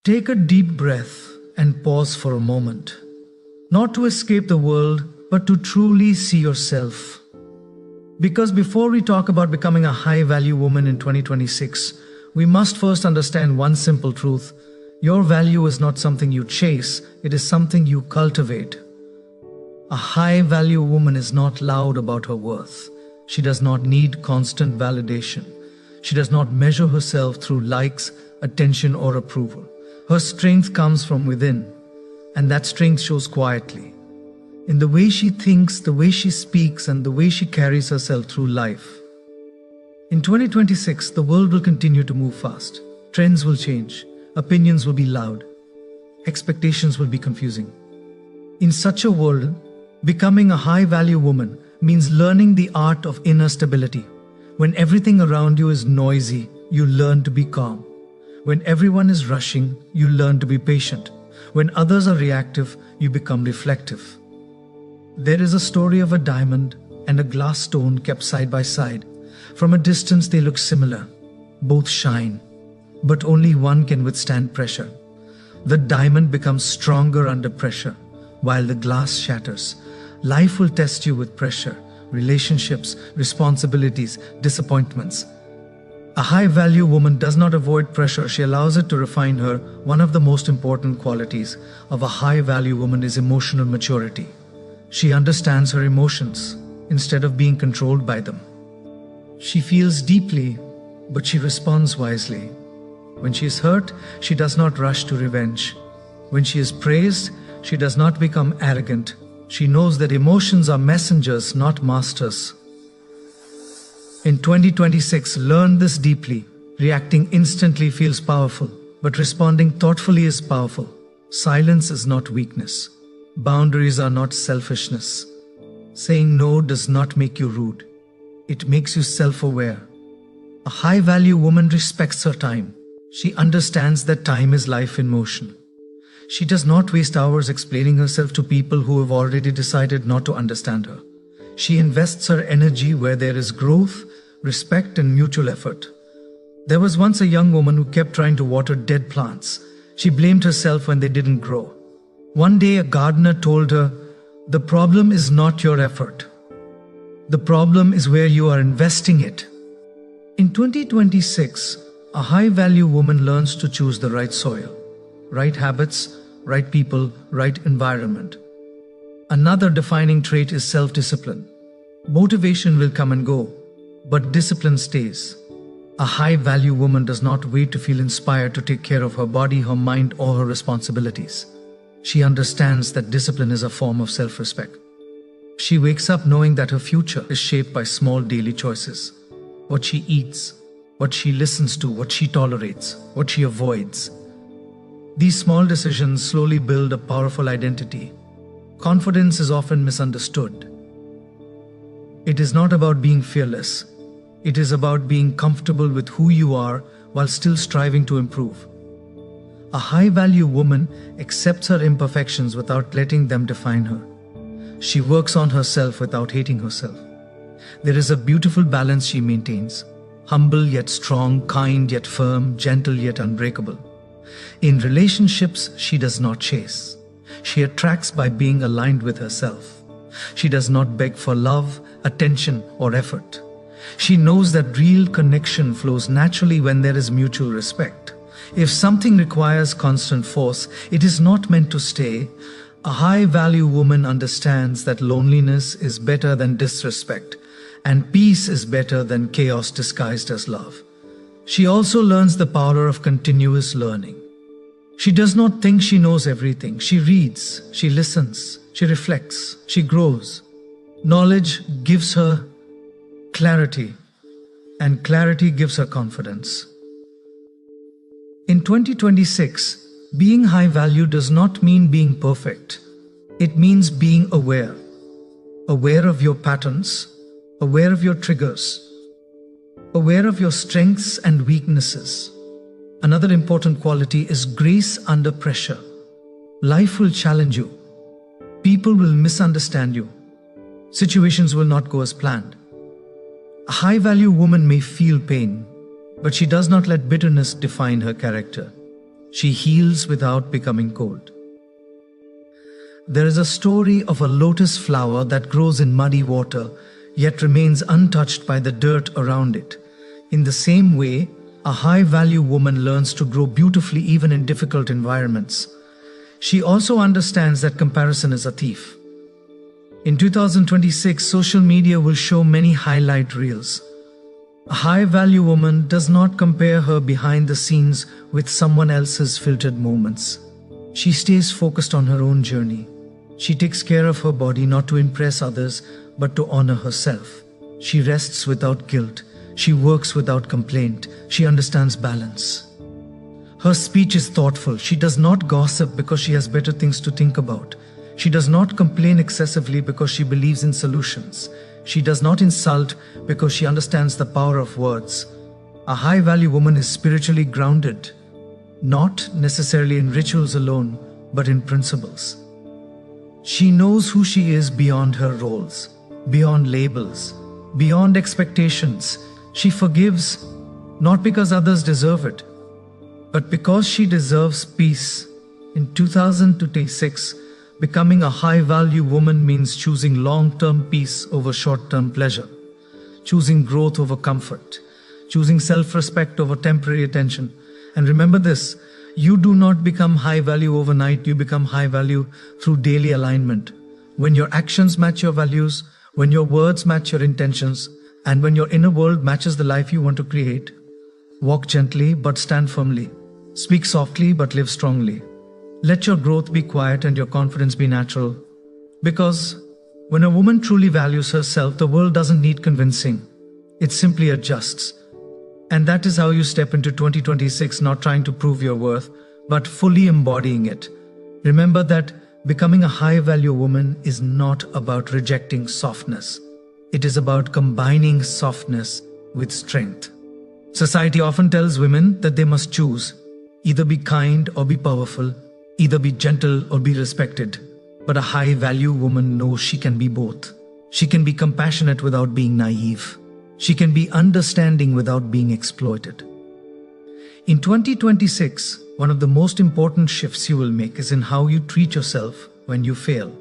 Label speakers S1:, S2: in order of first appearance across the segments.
S1: Take a deep breath and pause for a moment. Not to escape the world, but to truly see yourself. Because before we talk about becoming a high-value woman in 2026, we must first understand one simple truth. Your value is not something you chase, it is something you cultivate. A high-value woman is not loud about her worth. She does not need constant validation. She does not measure herself through likes, attention, or approval. Her strength comes from within, and that strength shows quietly in the way she thinks, the way she speaks, and the way she carries herself through life. In 2026, the world will continue to move fast. Trends will change. Opinions will be loud. Expectations will be confusing. In such a world, becoming a high-value woman means learning the art of inner stability. When everything around you is noisy, you learn to be calm. When everyone is rushing, you learn to be patient. When others are reactive, you become reflective. There is a story of a diamond and a glass stone kept side by side. From a distance, they look similar. Both shine, but only one can withstand pressure. The diamond becomes stronger under pressure, while the glass shatters. Life will test you with pressure, relationships, responsibilities, disappointments. A high-value woman does not avoid pressure, she allows it to refine her. One of the most important qualities of a high-value woman is emotional maturity. She understands her emotions instead of being controlled by them. She feels deeply, but she responds wisely. When she is hurt, she does not rush to revenge. When she is praised, she does not become arrogant. She knows that emotions are messengers, not masters. In 2026, learn this deeply. Reacting instantly feels powerful, but responding thoughtfully is powerful. Silence is not weakness. Boundaries are not selfishness. Saying no does not make you rude. It makes you self-aware. A high-value woman respects her time. She understands that time is life in motion. She does not waste hours explaining herself to people who have already decided not to understand her. She invests her energy where there is growth, respect, and mutual effort. There was once a young woman who kept trying to water dead plants. She blamed herself when they didn't grow. One day, a gardener told her, "The problem is not your effort. The problem is where you are investing it." In 2026, a high-value woman learns to choose the right soil, right habits, right people, right environment. Another defining trait is self-discipline. Motivation will come and go, but discipline stays. A high-value woman does not wait to feel inspired to take care of her body, her mind, or her responsibilities. She understands that discipline is a form of self-respect. She wakes up knowing that her future is shaped by small daily choices. What she eats, what she listens to, what she tolerates, what she avoids. These small decisions slowly build a powerful identity. Confidence is often misunderstood. It is not about being fearless. It is about being comfortable with who you are while still striving to improve. A high-value woman accepts her imperfections without letting them define her. She works on herself without hating herself. There is a beautiful balance she maintains. Humble yet strong, kind yet firm, gentle yet unbreakable. In relationships, she does not chase. She attracts by being aligned with herself. She does not beg for love, attention, or effort. She knows that real connection flows naturally when there is mutual respect. If something requires constant force, it is not meant to stay. A high-value woman understands that loneliness is better than disrespect, and peace is better than chaos disguised as love. She also learns the power of continuous learning. She does not think she knows everything. She reads, she listens, she reflects, she grows. Knowledge gives her clarity, and clarity gives her confidence. In 2026, being high value does not mean being perfect. It means being aware. Aware of your patterns, aware of your triggers, aware of your strengths and weaknesses. Another important quality is grace under pressure. Life will challenge you. People will misunderstand you. Situations will not go as planned. A high-value woman may feel pain, but she does not let bitterness define her character. She heals without becoming cold. There is a story of a lotus flower that grows in muddy water, yet remains untouched by the dirt around it. In the same way, a high-value woman learns to grow beautifully even in difficult environments. She also understands that comparison is a thief. In 2026, social media will show many highlight reels. A high-value woman does not compare her behind the scenes with someone else's filtered moments. She stays focused on her own journey. She takes care of her body not to impress others, but to honor herself. She rests without guilt. She works without complaint. She understands balance. Her speech is thoughtful. She does not gossip because she has better things to think about. She does not complain excessively because she believes in solutions. She does not insult because she understands the power of words. A high-value woman is spiritually grounded, not necessarily in rituals alone, but in principles. She knows who she is beyond her roles, beyond labels, beyond expectations. She forgives, not because others deserve it, but because she deserves peace. In 2026, becoming a high-value woman means choosing long-term peace over short-term pleasure, choosing growth over comfort, choosing self-respect over temporary attention. And remember this, you do not become high-value overnight, you become high-value through daily alignment. When your actions match your values, when your words match your intentions, and when your inner world matches the life you want to create, walk gently but stand firmly. Speak softly but live strongly. Let your growth be quiet and your confidence be natural. Because when a woman truly values herself, the world doesn't need convincing. It simply adjusts. And that is how you step into 2026, not trying to prove your worth, but fully embodying it. Remember that becoming a high-value woman is not about rejecting softness. It is about combining softness with strength. Society often tells women that they must choose, either be kind or be powerful, either be gentle or be respected. But a high-value woman knows she can be both. She can be compassionate without being naive. She can be understanding without being exploited. In 2026, one of the most important shifts you will make is in how you treat yourself when you fail.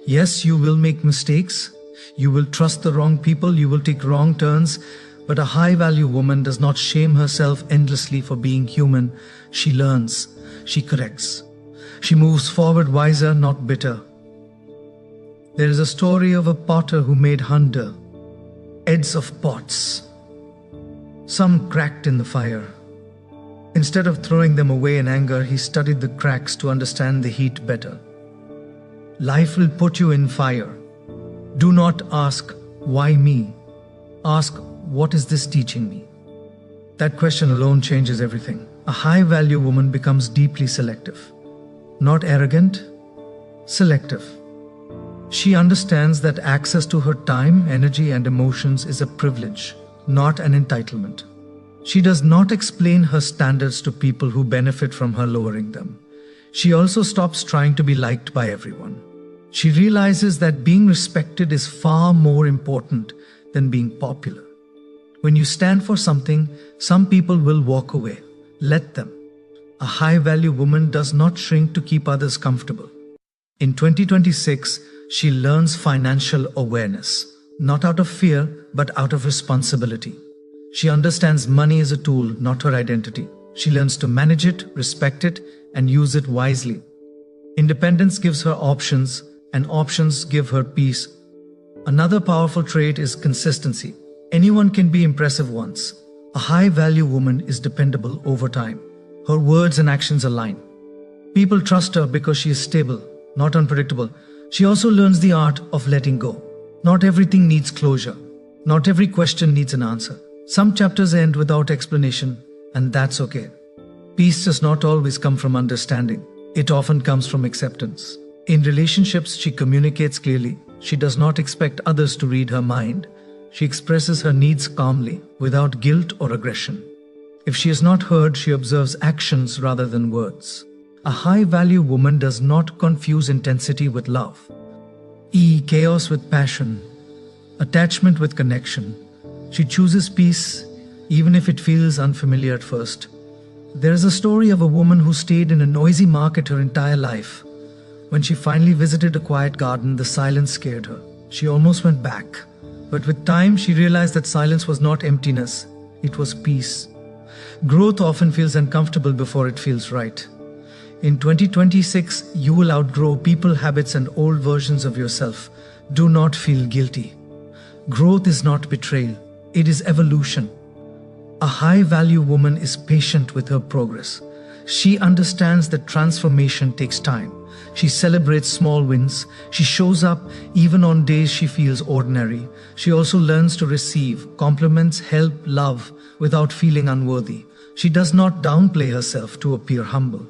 S1: Yes, you will make mistakes. You will trust the wrong people. You will take wrong turns. But a high-value woman does not shame herself endlessly for being human. She learns. She corrects. She moves forward wiser, not bitter. There is a story of a potter who made 100 heads of pots. Some cracked in the fire. Instead of throwing them away in anger, he studied the cracks to understand the heat better. Life will put you in fire. Do not ask, why me? Ask, what is this teaching me? That question alone changes everything. A high-value woman becomes deeply selective. Not arrogant, selective. She understands that access to her time, energy, and emotions is a privilege, not an entitlement. She does not explain her standards to people who benefit from her lowering them. She also stops trying to be liked by everyone. She realizes that being respected is far more important than being popular. When you stand for something, some people will walk away. Let them. A high-value woman does not shrink to keep others comfortable. In 2026, she learns financial awareness, not out of fear, but out of responsibility. She understands money as a tool, not her identity. She learns to manage it, respect it, and use it wisely. Independence gives her options, and options give her peace. Another powerful trait is consistency. Anyone can be impressive once. A high-value woman is dependable over time. Her words and actions align. People trust her because she is stable, not unpredictable. She also learns the art of letting go. Not everything needs closure. Not every question needs an answer. Some chapters end without explanation, and that's okay. Peace does not always come from understanding. It often comes from acceptance. In relationships, she communicates clearly. She does not expect others to read her mind. She expresses her needs calmly, without guilt or aggression. If she is not heard, she observes actions rather than words. A high-value woman does not confuse intensity with love. Chaos with passion. Attachment with connection. She chooses peace even if it feels unfamiliar at first. There is a story of a woman who stayed in a noisy market her entire life. When she finally visited a quiet garden, the silence scared her. She almost went back. But with time, she realized that silence was not emptiness, it was peace. Growth often feels uncomfortable before it feels right. In 2026, you will outgrow people, habits, and old versions of yourself. Do not feel guilty. Growth is not betrayal, it is evolution. A high-value woman is patient with her progress. She understands that transformation takes time. She celebrates small wins. She shows up even on days she feels ordinary. She also learns to receive compliments, help, love without feeling unworthy. She does not downplay herself to appear humble.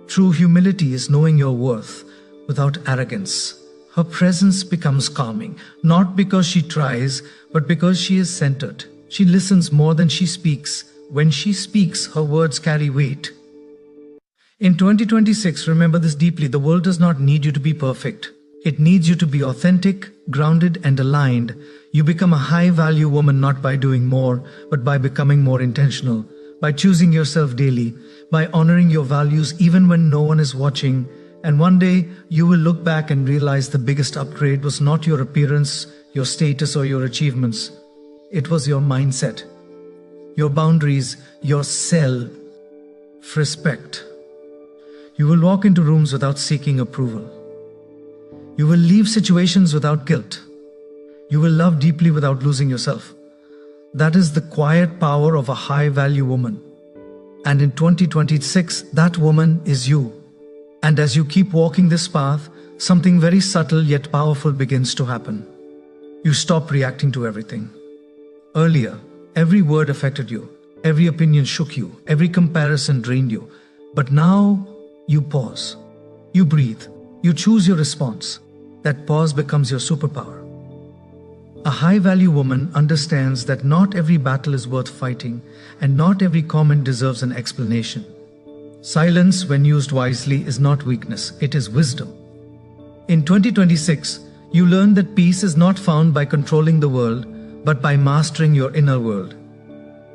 S1: True humility is knowing your worth without arrogance. Her presence becomes calming, not because she tries, but because she is centered. She listens more than she speaks. When she speaks, her words carry weight. In 2026, remember this deeply: the world does not need you to be perfect. It needs you to be authentic, grounded, and aligned. You become a high-value woman not by doing more, but by becoming more intentional, by choosing yourself daily, by honoring your values even when no one is watching. And one day, you will look back and realize the biggest upgrade was not your appearance, your status, or your achievements. It was your mindset, your boundaries, your self-respect. You will walk into rooms without seeking approval. You will leave situations without guilt. You will love deeply without losing yourself. That is the quiet power of a high-value woman. And in 2026, that woman is you. And as you keep walking this path, something very subtle yet powerful begins to happen. You stop reacting to everything. Earlier, every word affected you, every opinion shook you, every comparison drained you. But now, you pause. You breathe. You choose your response. That pause becomes your superpower. A high-value woman understands that not every battle is worth fighting, and not every comment deserves an explanation. Silence, when used wisely, is not weakness, it is wisdom. In 2026, you learn that peace is not found by controlling the world, but by mastering your inner world.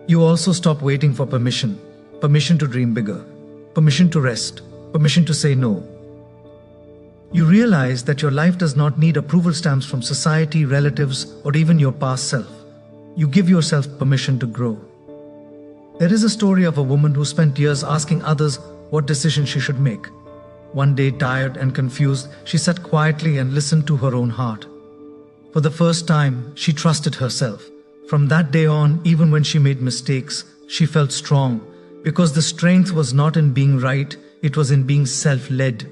S1: You also stop waiting for permission to dream bigger, permission to rest, permission to say no. You realize that your life does not need approval stamps from society, relatives, or even your past self. You give yourself permission to grow. There is a story of a woman who spent years asking others what decision she should make. One day, tired and confused, she sat quietly and listened to her own heart. For the first time, she trusted herself. From that day on, even when she made mistakes, she felt strong, because the strength was not in being right, it was in being self-led.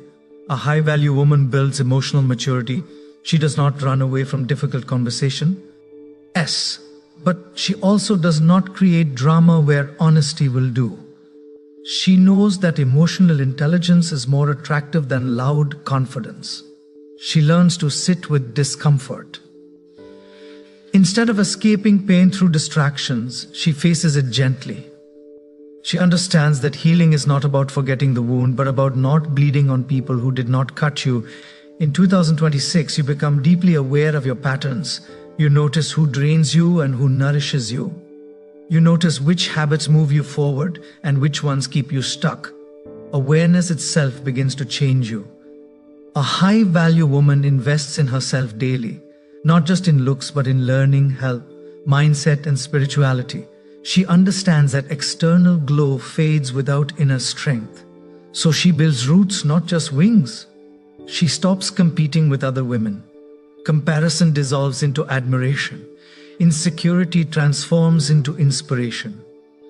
S1: A high-value woman builds emotional maturity. She does not run away from difficult conversation. Yes, but she also does not create drama where honesty will do. She knows that emotional intelligence is more attractive than loud confidence. She learns to sit with discomfort. Instead of escaping pain through distractions, she faces it gently. She understands that healing is not about forgetting the wound, but about not bleeding on people who did not cut you. In 2026, you become deeply aware of your patterns. You notice who drains you and who nourishes you. You notice which habits move you forward and which ones keep you stuck. Awareness itself begins to change you. A high-value woman invests in herself daily, not just in looks but in learning, health, mindset, and spirituality. She understands that external glow fades without inner strength. So she builds roots, not just wings. She stops competing with other women. Comparison dissolves into admiration. Insecurity transforms into inspiration.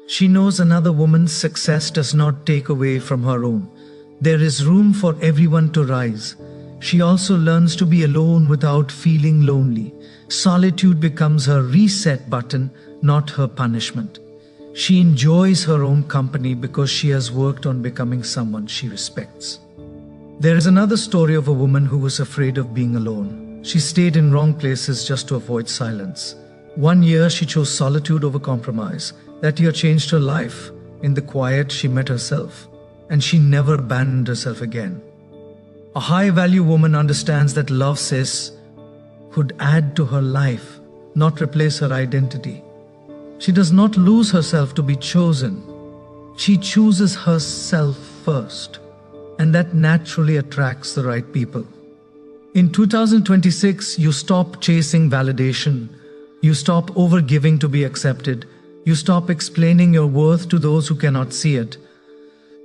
S1: She knows another woman's success does not take away from her own. There is room for everyone to rise. She also learns to be alone without feeling lonely. Solitude becomes her reset button, not her punishment. She enjoys her own company because she has worked on becoming someone she respects. There is another story of a woman who was afraid of being alone. She stayed in wrong places just to avoid silence. One year she chose solitude over compromise. That year changed her life. In the quiet she met herself, and she never abandoned herself again. A high-value woman understands that love, says, could add to her life, not replace her identity. She does not lose herself to be chosen. She chooses herself first, and that naturally attracts the right people. In 2026, you stop chasing validation. You stop overgiving to be accepted. You stop explaining your worth to those who cannot see it.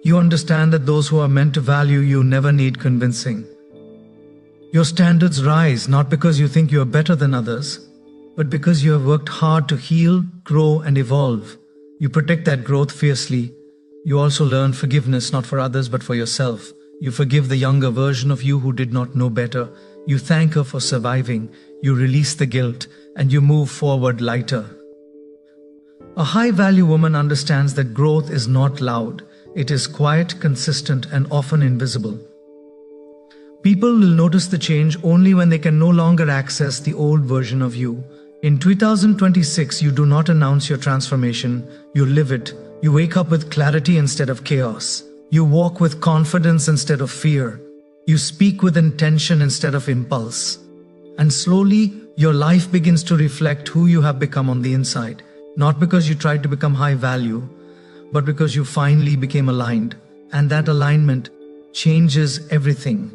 S1: You understand that those who are meant to value you never need convincing. Your standards rise not because you think you are better than others, but because you have worked hard to heal, grow, and evolve. You protect that growth fiercely. You also learn forgiveness not for others but for yourself. You forgive the younger version of you who did not know better. You thank her for surviving. You release the guilt, and you move forward lighter. A high-value woman understands that growth is not loud. It is quiet, consistent, and often invisible. People will notice the change only when they can no longer access the old version of you. In 2026, you do not announce your transformation, you live it. You wake up with clarity instead of chaos. You walk with confidence instead of fear. You speak with intention instead of impulse. And slowly, your life begins to reflect who you have become on the inside. Not because you tried to become high value, but because you finally became aligned. And that alignment changes everything.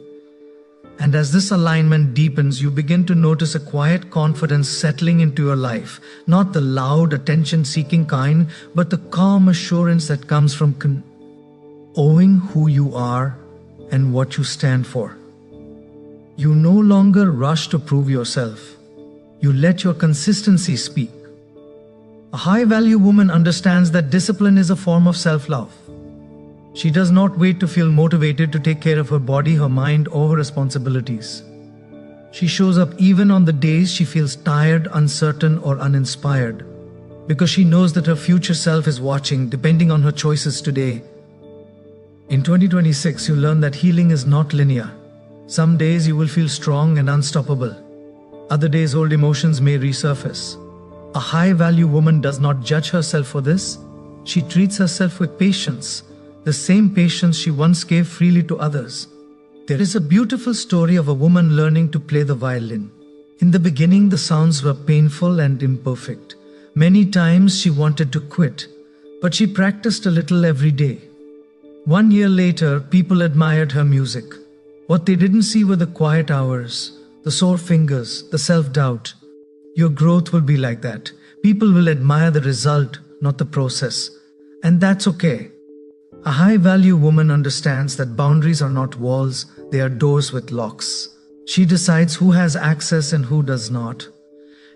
S1: And as this alignment deepens, you begin to notice a quiet confidence settling into your life. Not the loud, attention-seeking kind, but the calm assurance that comes from owning who you are and what you stand for. You no longer rush to prove yourself. You let your consistency speak. A high-value woman understands that discipline is a form of self-love. She does not wait to feel motivated to take care of her body, her mind, or her responsibilities. She shows up even on the days she feels tired, uncertain, or uninspired, because she knows that her future self is watching, depending on her choices today. In 2026, you learn that healing is not linear. Some days you will feel strong and unstoppable. Other days old emotions may resurface. A high-value woman does not judge herself for this. She treats herself with patience, the same patience she once gave freely to others. There is a beautiful story of a woman learning to play the violin. In the beginning, the sounds were painful and imperfect. Many times she wanted to quit, but she practiced a little every day. 1 year later, people admired her music. What they didn't see were the quiet hours, the sore fingers, the self-doubt. Your growth will be like that. People will admire the result, not the process. And that's okay. A high-value woman understands that boundaries are not walls, they are doors with locks. She decides who has access and who does not.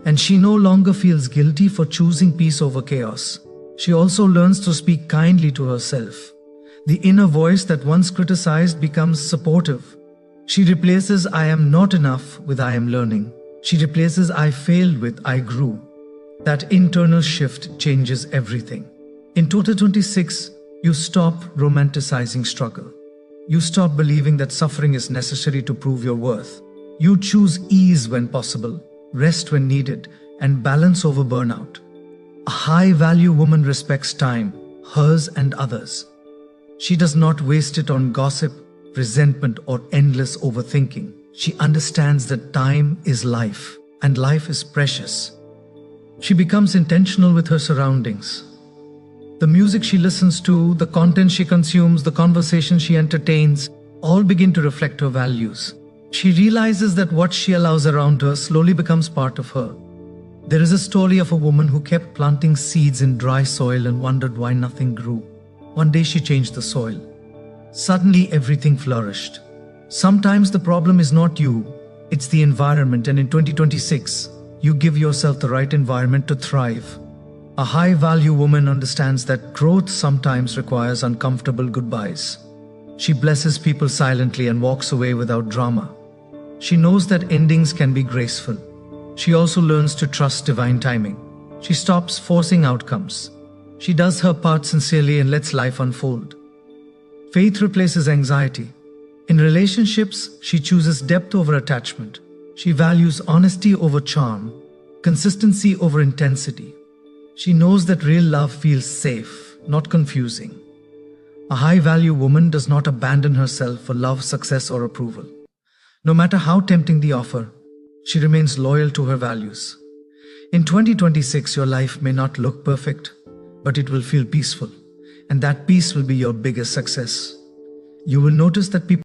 S1: And she no longer feels guilty for choosing peace over chaos. She also learns to speak kindly to herself. The inner voice that once criticized becomes supportive. She replaces "I am not enough" with "I am learning." She replaces "I failed" with "I grew." That internal shift changes everything. In 2026, you stop romanticizing struggle. You stop believing that suffering is necessary to prove your worth. You choose ease when possible, rest when needed, and balance over burnout. A high-value woman respects time, hers and others. She does not waste it on gossip, resentment, or endless overthinking. She understands that time is life, and life is precious. She becomes intentional with her surroundings. The music she listens to, the content she consumes, the conversations she entertains, all begin to reflect her values. She realizes that what she allows around her slowly becomes part of her. There is a story of a woman who kept planting seeds in dry soil and wondered why nothing grew. One day she changed the soil. Suddenly everything flourished. Sometimes the problem is not you, it's the environment, and in 2026, you give yourself the right environment to thrive. A high-value woman understands that growth sometimes requires uncomfortable goodbyes. She blesses people silently and walks away without drama. She knows that endings can be graceful. She also learns to trust divine timing. She stops forcing outcomes. She does her part sincerely and lets life unfold. Faith replaces anxiety. In relationships, she chooses depth over attachment. She values honesty over charm, consistency over intensity. She knows that real love feels safe, not confusing. A high-value woman does not abandon herself for love, success, or approval. No matter how tempting the offer, she remains loyal to her values. In 2026, your life may not look perfect, but it will feel peaceful. and that peace will be your biggest success. You will notice that people